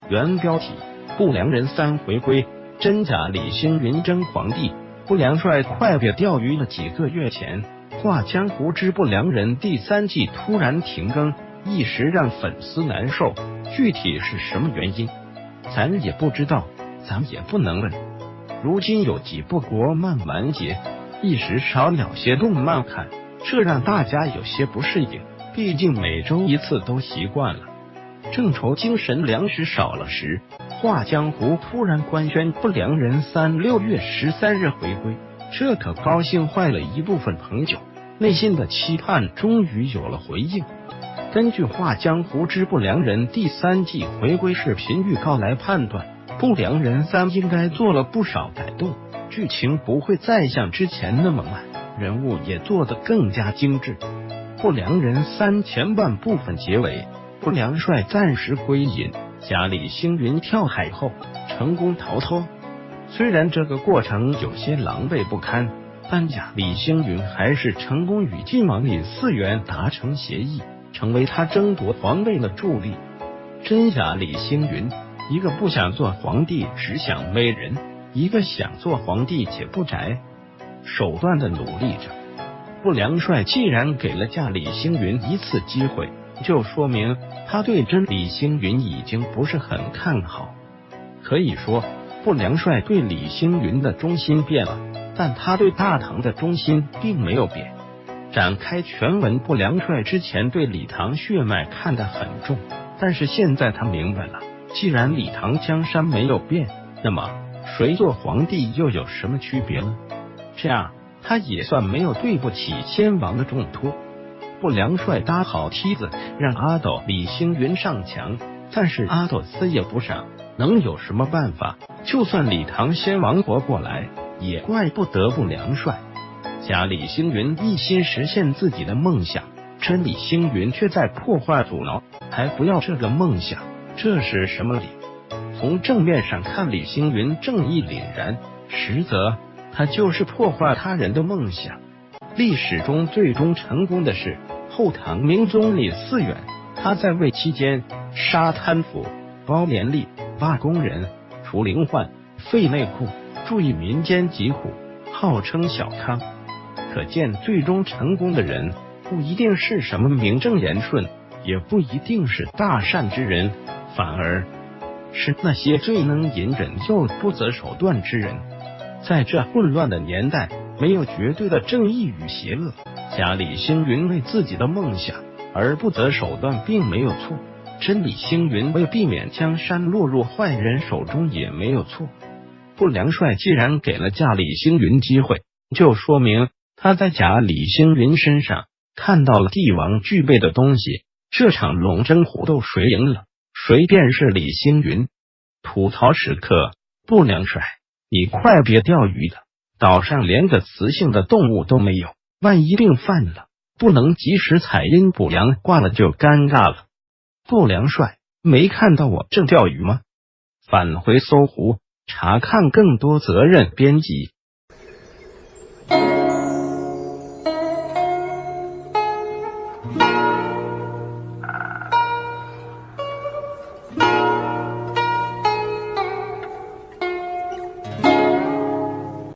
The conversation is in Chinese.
原标题：不良人3回归，真假李星云争皇帝。不良帅快别钓鱼了。几个月前，《画江湖之不良人》第3季突然停更，一时让粉丝难受。具体是什么原因，咱也不知道，咱也不能问。如今有几部国漫完结，一时少了些动漫看，这让大家有些不适应。毕竟每周一次都习惯了，正愁精神粮食少了时，画江湖突然官宣不良人3 6月13日回归，这可高兴坏了一部分朋友，内心的期盼终于有了回应。根据《画江湖之不良人》第3季回归视频预告来判断，不良人3应该做了不少改动，剧情不会再像之前那么慢，人物也做得更加精致。不良人3前半部分结尾，不良帅暂时归隐，假李星云跳海后成功逃脱。虽然这个过程有些狼狈不堪，但假李星云还是成功与晋王李嗣源达成协议，成为他争夺皇位的助力。真假李星云，一个不想做皇帝只想媚人，一个想做皇帝且不宅，手段的努力着。不良帅既然给了假李星云一次机会，就说明他对真李星云已经不是很看好。可以说不良帅对李星云的忠心变了，但他对大唐的忠心并没有变。展开全文，不良帅之前对李唐血脉看得很重，但是现在他明白了，既然李唐江山没有变，那么谁做皇帝又有什么区别呢？这样他也算没有对不起先王的重托。不良帅搭好梯子，让阿斗李星云上墙，但是阿斗死也不上，能有什么办法？就算李唐先王活过来，也怪不得不良帅。假李星云一心实现自己的梦想，真李星云却在破坏阻挠，还不要这个梦想，这是什么理？从正面上看，李星云正义凛然，实则他就是破坏他人的梦想。历史中最终成功的是后唐明宗李嗣源，他在位期间杀贪腐、包廉吏、罢工人、除灵患、废内库，注意民间疾苦，号称小康。可见最终成功的人不一定是什么名正言顺，也不一定是大善之人，反而是那些最能隐忍又不择手段之人。在这混乱的年代，没有绝对的正义与邪恶，假李星云为自己的梦想而不择手段并没有错，真李星云为避免江山落入坏人手中也没有错。不良帅既然给了假李星云机会，就说明他在假李星云身上看到了帝王具备的东西。这场龙争虎斗谁赢了，谁便是李星云。吐槽时刻，不良帅，你快别钓鱼了，岛上连个雌性的动物都没有，万一病犯了，不能及时采阴补阳，挂了就尴尬了。不良帅，没看到我正钓鱼吗？返回搜狐查看更多责任编辑。